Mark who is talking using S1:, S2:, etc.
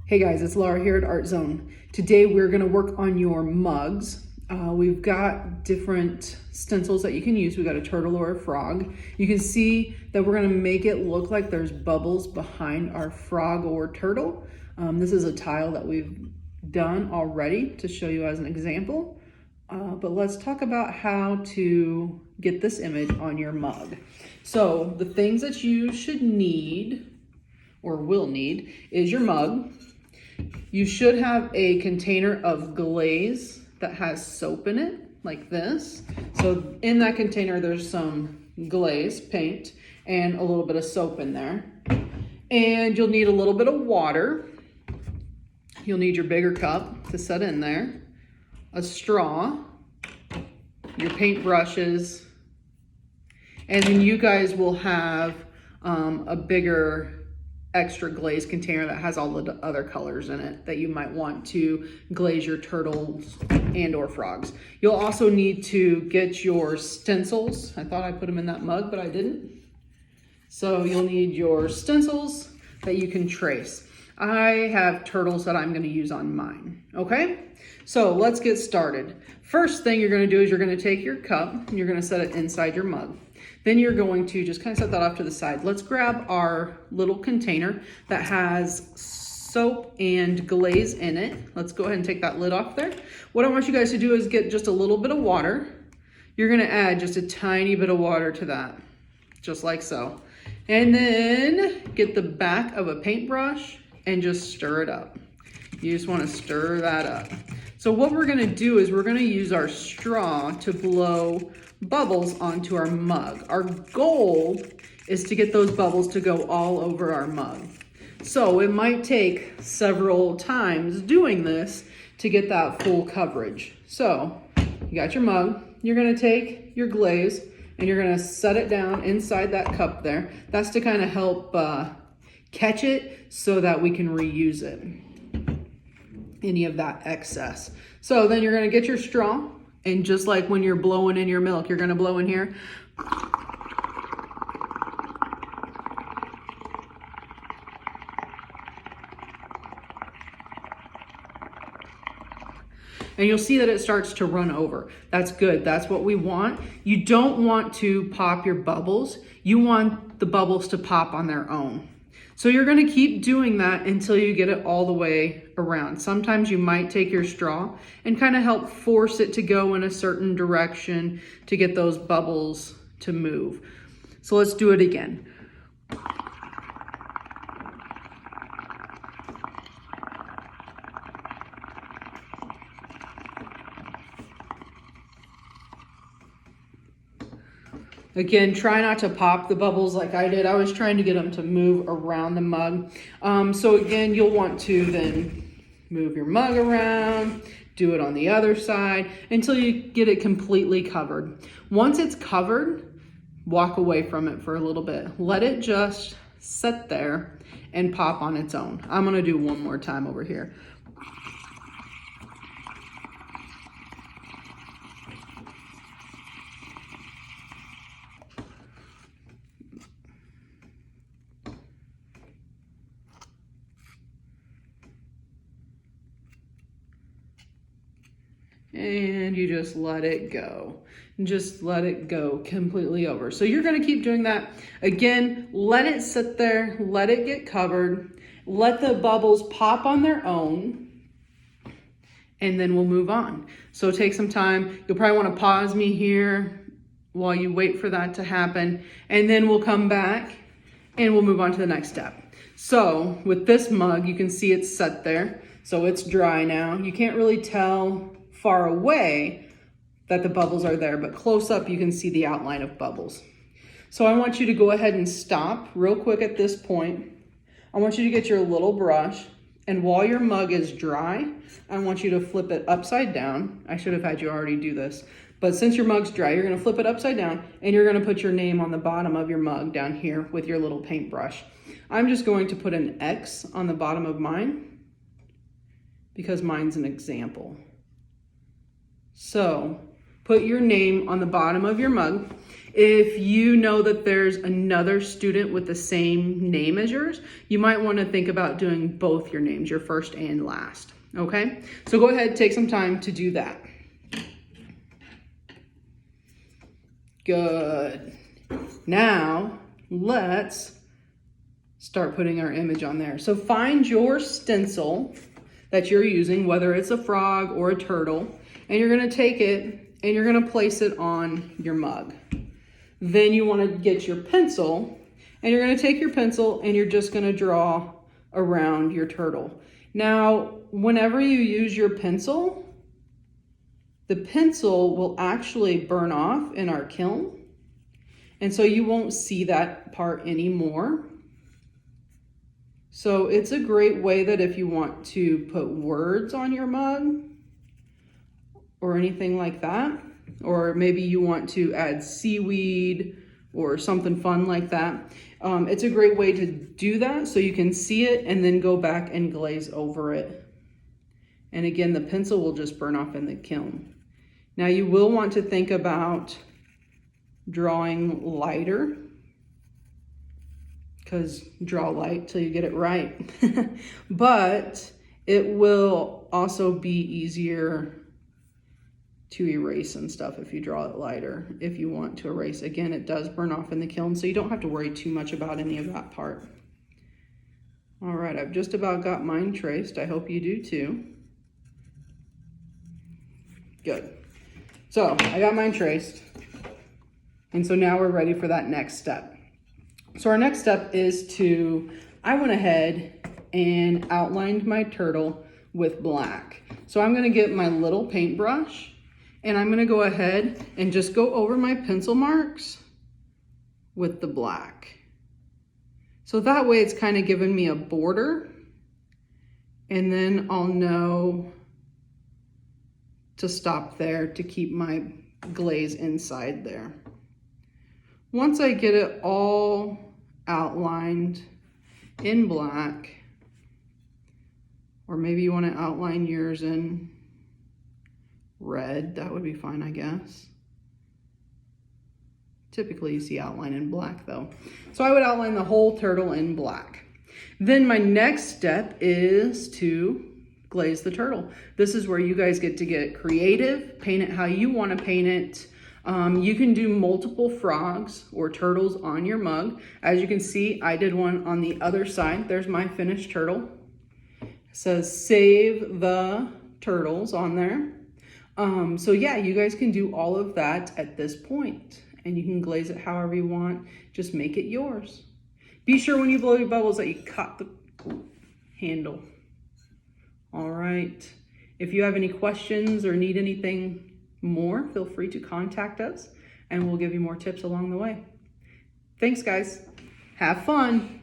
S1: Hey guys, it's Laura here at Art Zone. Today we're going to work on your mugs. We've got different stencils that you can use. We've got a turtle or a frog. You can see that we're going to make it look like there's bubbles behind our frog or turtle. This is a tile that we've done already to show you as an example. But let's talk about how to get this image on your mug. So the things that you should need or will need is your mug. You should have a container of glaze that has soap in it, like this. So in that container, there's some glaze paint and a little bit of soap in there. And you'll need a little bit of water. You'll need your bigger cup to set in there, a straw, your paint brushes, and then you guys will have a bigger extra glaze container that has all the other colors in it that you might want to glaze your turtles and or frogs. You'll also need to get your stencils. I thought I put them in that mug, but I didn't. So you'll need your stencils that you can trace. I have turtles that I'm going to use on mine. Okay, so let's get started. First thing you're going to do is you're going to take your cup and you're going to set it inside your mug. Then you're going to just kind of set that off to the side. Let's grab our little container that has soap and glaze in it. Let's go ahead and take that lid off there. What I want you guys to do is get just a little bit of water. You're going to add just a tiny bit of water to that, just like so. And then get the back of a paintbrush and just stir it up. You just want to stir that up. So what we're going to do is we're going to use our straw to blow bubbles onto our mug. Our goal is to get those bubbles to go all over our mug. So it might take several times doing this to get that full coverage. So you got your mug, you're going to take your glaze and you're going to set it down inside that cup there. That's to kind of help catch it so that we can reuse it, any of that excess. So then you're going to get your straw, and just like when you're blowing in your milk, you're going to blow in here. And you'll see that it starts to run over. That's good. That's what we want. You don't want to pop your bubbles. You want the bubbles to pop on their own. So you're going to keep doing that until you get it all the way around. Sometimes you might take your straw and kind of help force it to go in a certain direction to get those bubbles to move. So let's do it again. Again, try not to pop the bubbles like I did. I was trying to get them to move around the mug. So again, you'll want to then move your mug around, do it on the other side until you get it completely covered. Once it's covered, walk away from it for a little bit. Let it just sit there and pop on its own. I'm gonna do one more time over here. And you just let it go. Just let it go completely over. So you're going to keep doing that. Again, let it sit there, let it get covered, let the bubbles pop on their own, and then we'll move on. So take some time. You'll probably want to pause me here while you wait for that to happen, and then we'll come back and we'll move on to the next step. So with this mug, you can see it's set there. So it's dry now. You can't really tell far away that the bubbles are there, but close up you can see the outline of bubbles. So I want you to go ahead and stop real quick at this point. I want you to get your little brush, and while your mug is dry, I want you to flip it upside down. I should have had you already do this, but since your mug's dry, you're gonna flip it upside down and you're gonna put your name on the bottom of your mug down here with your little paintbrush. I'm just going to put an X on the bottom of mine because mine's an example. So put your name on the bottom of your mug. If you know that there's another student with the same name as yours, you might want to think about doing both your names, your first and last. Okay, so go ahead, take some time to do that. Good. Now let's start putting our image on there. So find your stencil that you're using, whether it's a frog or a turtle, and you're going to take it and you're going to place it on your mug. Then you want to get your pencil, and you're going to take your pencil and you're just going to draw around your turtle. Now, whenever you use your pencil, the pencil will actually burn off in our kiln, and so you won't see that part anymore. So it's a great way that if you want to put words on your mug or anything like that, or maybe you want to add seaweed or something fun like that, it's a great way to do that so you can see it and then go back and glaze over it. And again, the pencil will just burn off in the kiln. Now you will want to think about drawing lighter, because draw light till you get it right. But it will also be easier to erase and stuff if you draw it lighter. If you want to erase, again, it does burn off in the kiln, so you don't have to worry too much about any of that part. All right, I've just about got mine traced. I hope you do too. Good. So I got mine traced. And so now we're ready for that next step. So our next step is I went ahead and outlined my turtle with black. So I'm gonna get my little paintbrush and I'm gonna go ahead and just go over my pencil marks with the black. So that way it's kind of giving me a border, and then I'll know to stop there to keep my glaze inside there. Once I get it all outlined in black, or maybe you want to outline yours in red, that would be fine, I guess. Typically you see outline in black though. So I would outline the whole turtle in black. Then my next step is to glaze the turtle. This is where you guys get to get creative, paint it how you want to paint it. You can do multiple frogs or turtles on your mug. As you can see, I did one on the other side. There's my finished turtle. It says save the turtles on there. So yeah, you guys can do all of that at this point, and you can glaze it however you want. Just make it yours. Be sure when you blow your bubbles that you cut the handle. All right. If you have any questions or need anything more, feel free to contact us and we'll give you more tips along the way. Thanks, guys. Have fun.